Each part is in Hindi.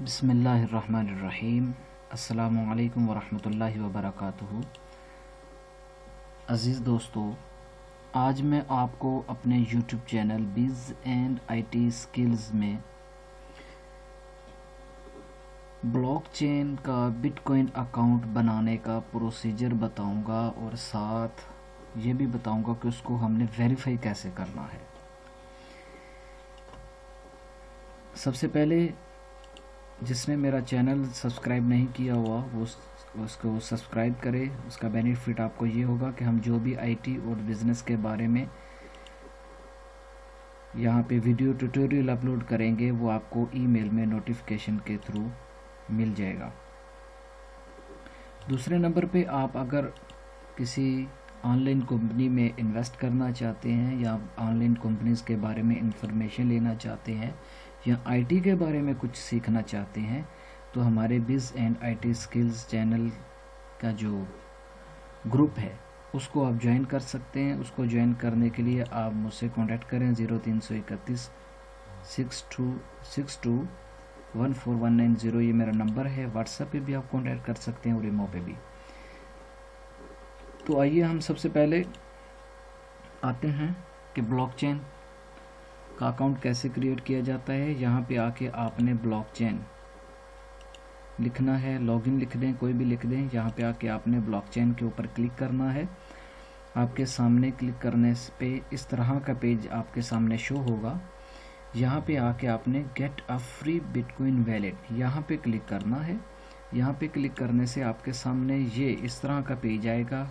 बिस्मिल्लाहिर्रहमानिर्रहीम। अस्सलामुअलैकुम वरहमतुल्लाहि वबरकातुहू। अज़ीज़ दोस्तों, आज मैं आपको अपने YouTube channel biz and IT skills में ब्लॉकचेन का बिटकॉइन अकाउंट बनाने का प्रोसीजर बताऊंगा और साथ ये भी बताऊंगा कि उसको हमने वेरीफाई कैसे करना है। सबसे पहले जिसने मेरा चैनल सब्सक्राइब नहीं किया हुआ वो उसको सब्सक्राइब करे। उसका बेनिफिट आपको ये होगा कि हम जो भी आईटी और बिज़नेस के बारे में यहाँ पे वीडियो ट्यूटोरियल अपलोड करेंगे वो आपको ईमेल में नोटिफिकेशन के थ्रू मिल जाएगा। दूसरे नंबर पे आप अगर किसी ऑनलाइन कंपनी में इन्वेस्ट करना चाहते हैं या ऑनलाइन कंपनीज़ के बारे में इंफॉर्मेशन लेना चाहते हैं या आईटी के बारे में कुछ सीखना चाहते हैं तो हमारे बिज़ एंड आईटी स्किल्स चैनल का जो ग्रुप है उसको आप ज्वाइन कर सकते हैं। उसको ज्वाइन करने के लिए आप मुझसे कांटेक्ट करें 0331 62 ये मेरा नंबर है। व्हाट्सएप पे भी आप कांटेक्ट कर सकते हैं और ईमो पे भी। तो आइए हम सबसे पहले आते हैं कि ब्लॉकचेन का अकाउंट कैसे क्रिएट किया जाता है। यहाँ पे आके आपने ब्लॉकचेन लिखना है, लॉगिन लिख दें, कोई भी लिख दें। यहाँ पे आके आपने ब्लॉकचेन के ऊपर क्लिक करना है। आपके सामने क्लिक करने पे इस तरह का पेज आपके सामने शो होगा। यहाँ पे आके आपने get a free bitcoin wallet यहाँ पे क्लिक करना है। यहाँ पे क्लिक करने से आपके सामने ये इस तरह का पेज आएगा।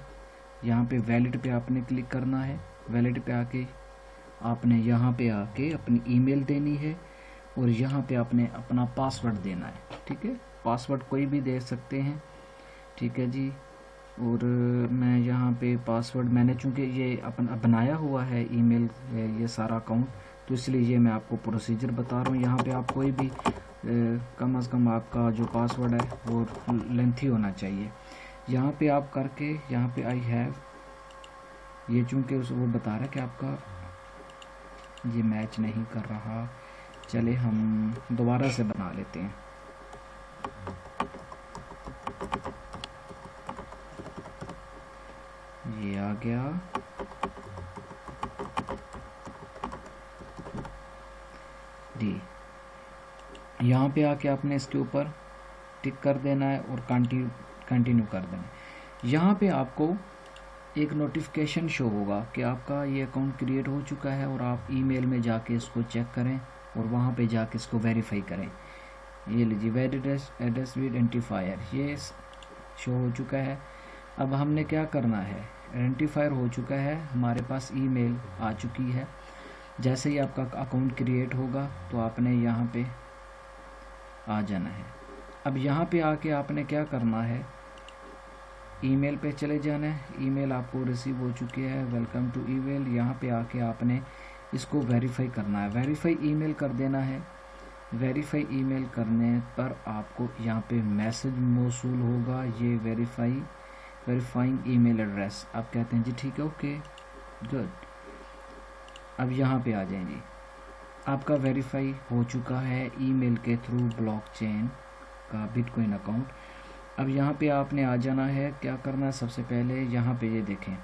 यहाँ पे वैलेट पे आपने क्लिक करना है। वैलेट पे आके आपने यहाँ पे आके अपनी ईमेल देनी है और यहाँ पे आपने अपना पासवर्ड देना है। ठीक है, पासवर्ड कोई भी दे सकते हैं। ठीक है जी। और मैं यहाँ पे पासवर्ड मैंने चूँकि ये अपना बनाया हुआ है ईमेल ये सारा अकाउंट, तो इसलिए ये मैं आपको प्रोसीजर बता रहा हूँ। यहाँ पे आप कोई भी कम से कम आपका जो पासवर्ड है वो लेंथी होना चाहिए। यहाँ पे आप करके यहाँ पे आई हैव ये चूँकि वो बता रहा है कि आपका ये मैच नहीं कर रहा। चले हम दोबारा से बना लेते हैं। ये आ गया। डी यहाँ पे आके आपने इसके ऊपर टिक कर देना है और कंटिन्यू कर देना है। यहाँ पे आपको एक नोटिफिकेशन शो होगा कि आपका ये अकाउंट क्रिएट हो चुका है और आप ईमेल में जाके इसको चेक करें और वहाँ पे जाके इसको वेरीफाई करें। ये लीजिए वैलिड एड्रेस विद आइडेंटिफायर ये शो हो चुका है। अब हमने क्या करना है, आइडेंटिफायर हो चुका है, हमारे पास ईमेल आ चुकी है। जैसे ही आपका अकाउंट क्रिएट होगा तो आपने यहाँ पे आ जाना है। अब यहाँ पे आके आपने क्या करना है, ईमेल पे चले जाना है। ईमेल आपको रिसीव हो चुकी है, वेलकम टू ईमेल। यहाँ पे आके आपने इसको वेरीफाई करना है, वेरीफाई ईमेल कर देना है। वेरीफाई ईमेल करने पर आपको यहाँ पे मैसेज मौसूल होगा, ये वेरीफाइंग ईमेल एड्रेस। आप कहते हैं जी ठीक है, ओके गुड। अब यहाँ पे आ जाएं जी, आपका वेरीफाई हो चुका है ईमेल के थ्रू ब्लॉकचेन का बिटकॉइन अकाउंट। अब यहाँ पे आपने आ जाना है। क्या करना है, सबसे पहले यहाँ पे ये देखें,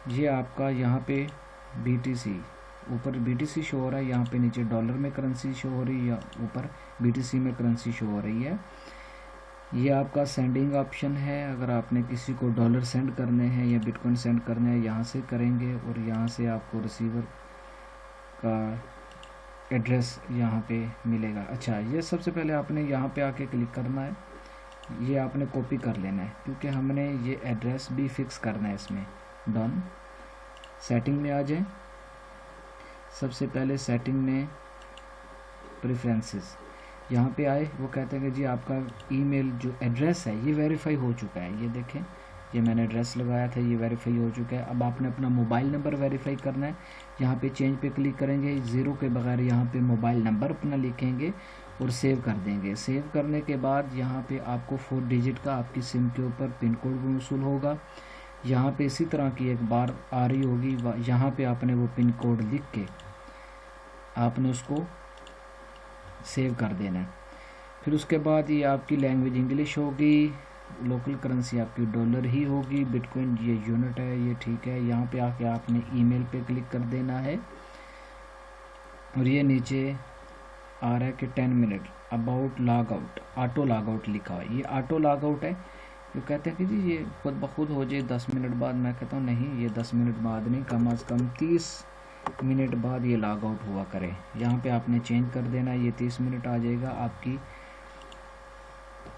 ये आपका यहाँ पे BTC ऊपर BTC शो हो रहा है, यहाँ पे नीचे डॉलर में करेंसी शो हो रही है या ऊपर BTC में करेंसी शो हो रही है। ये आपका सेंडिंग ऑप्शन है। अगर आपने किसी को डॉलर सेंड करने हैं या बिटकॉइन सेंड करने हैं यहाँ से करेंगे और यहाँ से आपको रिसीवर का एड्रेस यहाँ पे मिलेगा। अच्छा, ये सबसे पहले आपने यहाँ पे आके क्लिक करना है। ये आपने कॉपी कर लेना है क्योंकि हमने ये एड्रेस भी फिक्स करना है इसमें। डन। सेटिंग में आ जाए। सबसे पहले सेटिंग में प्रेफरेंसेस यहाँ पे आए। वो कहते हैं कि जी आपका ईमेल जो एड्रेस है ये वेरीफाई हो चुका है। ये देखें, ये मैंने एड्रेस लगाया था, ये वेरीफाई हो चुका है। अब आपने अपना मोबाइल नंबर वेरीफाई करना है। यहाँ पे चेंज पे क्लिक करेंगे, ज़ीरो के बगैर यहाँ पे मोबाइल नंबर अपना लिखेंगे और सेव कर देंगे। सेव करने के बाद यहाँ पे आपको 4 डिजिट का आपकी सिम के ऊपर पिन कोड भी वसूल होगा। यहाँ पे इसी तरह की एक बार आ रही होगी, यहाँ पे आपने वो पिन कोड लिख के आपने उसको सेव कर देना है। फिर उसके बाद ये आपकी लैंग्वेज इंग्लिश होगी, लोकल करेंसी आपकी डॉलर ही होगी, बिटकॉइन ये यूनिट है, ये ठीक है। यहाँ पे आके आपने ईमेल पे क्लिक कर देना है और ये नीचे आ रहा है कि 10 minute about log out, auto log out लिखा है। ये ऑटो लॉग आउट है, जो कहते हैं कि जी ये खुद ब खुद हो जाए 10 मिनट बाद। मैं कहता हूँ नहीं, ये 10 मिनट बाद नहीं, कम अज़ कम 30 मिनट बाद ये लॉग आउट हुआ करे। यहाँ पे आपने चेंज कर देना, ये 30 मिनट आ जाएगा। आपकी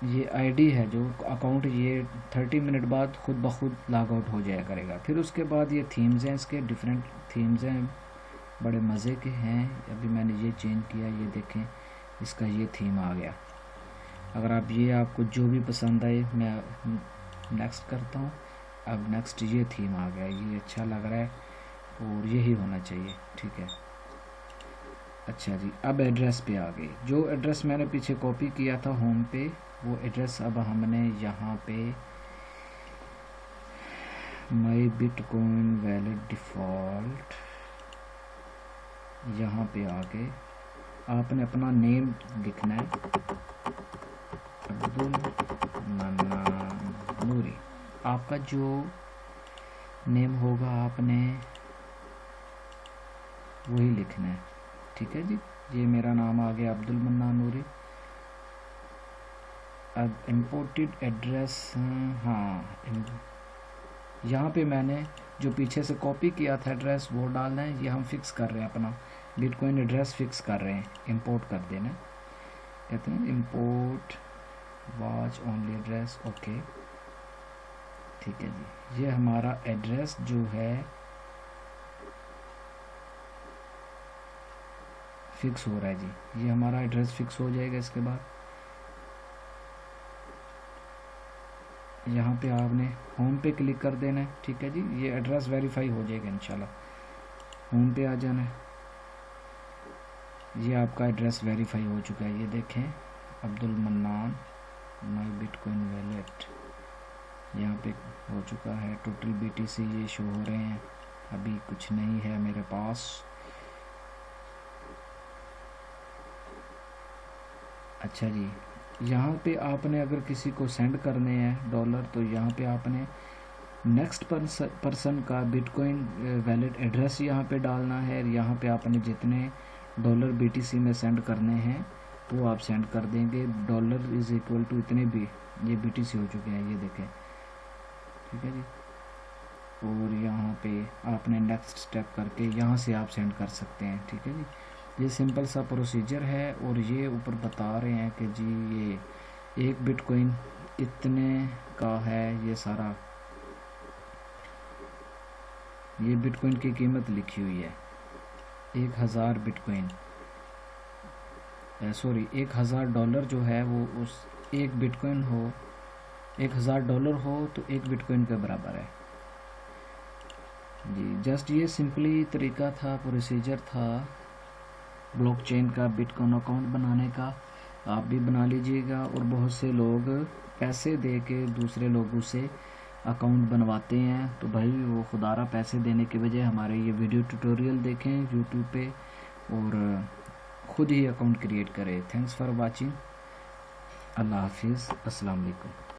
ये आईडी है जो अकाउंट, ये 30 मिनट बाद खुद ब खुद लॉग आउट हो जाया करेगा। फिर उसके बाद ये थीम्स हैं, इसके डिफरेंट थीम्स हैं, बड़े मज़े के हैं। अभी मैंने ये चेंज किया, ये देखें इसका ये थीम आ गया। अगर आप ये आपको जो भी पसंद आए, मैं नेक्स्ट करता हूँ। अब नेक्स्ट ये थीम आ गया, ये अच्छा लग रहा है और यही होना चाहिए, ठीक है। अच्छा जी, अब एड्रेस पे आ गए। जो एड्रेस मैंने पीछे कॉपी किया था होम पे, वो एड्रेस अब हमने यहाँ पे माई बिटकॉइन वैलेट डिफ़ॉल्ट, यहाँ पे आके आपने अपना नेम लिखना है, अब्दुल मन्नान नूरी। आपका जो नेम होगा आपने वही लिखना है, ठीक है जी। ये मेरा नाम आ गया अब्दुल मन्नान नूरी। अब इम्पोर्टेड एड्रेस, हाँ यहाँ पे मैंने जो पीछे से कॉपी किया था एड्रेस वो डालना है। ये हम फिक्स कर रहे हैं, अपना बिटकॉइन एड्रेस फिक्स कर रहे हैं, इंपोर्ट कर देना। कहते हैं import watch only address, okay ठीक है जी। ये हमारा एड्रेस जो है फिक्स हो रहा है जी, ये हमारा एड्रेस फिक्स हो जाएगा। इसके बाद यहाँ पे आपने होम पे क्लिक कर देना है, ठीक है जी। ये एड्रेस वेरीफाई हो जाएगा इंशाल्लाह। होम पे आ जाना है, ये आपका एड्रेस वेरीफाई हो चुका है। ये देखें अब्दुल मन्नान माई बिटकॉइन वैलेट यहाँ पे हो चुका है। टोटल BTC ये शो हो रहे हैं, अभी कुछ नहीं है मेरे पास। अच्छा जी, यहाँ पे आपने अगर किसी को सेंड करने हैं डॉलर, तो यहाँ पे आपने नेक्स्ट पर्सन का बिटकॉइन वैलेट एड्रेस यहाँ पे डालना है। यहाँ पे आपने जितने डॉलर BTC में सेंड करने हैं वो आप सेंड कर देंगे। डॉलर इज़ इक्वल टू इतने भी, ये BTC हो चुके हैं, ये देखें, ठीक है जी। और यहाँ पे आपने नेक्स्ट स्टेप करके यहाँ से आप सेंड कर सकते हैं, ठीक है जी। ये सिंपल सा प्रोसीजर है। और ये ऊपर बता रहे हैं कि जी ये एक बिटकॉइन इतने का है, ये सारा ये बिटकॉइन की कीमत लिखी हुई है 1000 बिटकॉइन, सॉरी 1000 डॉलर जो है वो उस एक बिटकॉइन हो, 1000 डॉलर हो तो एक बिटकॉइन के बराबर है जी। जस्ट ये सिंपली तरीका था, प्रोसीजर था ब्लॉकचेन का बिटकॉइन अकाउंट बनाने का। आप भी बना लीजिएगा। और बहुत से लोग पैसे दे के दूसरे लोगों से अकाउंट बनवाते हैं, तो भाई वो खुदारा पैसे देने के बजाय हमारे ये वीडियो ट्यूटोरियल देखें यूट्यूब पे और ख़ुद ही अकाउंट क्रिएट करें। Thanks for watching. अल्लाह हाफिज़, अस्सलाम वालेकुम।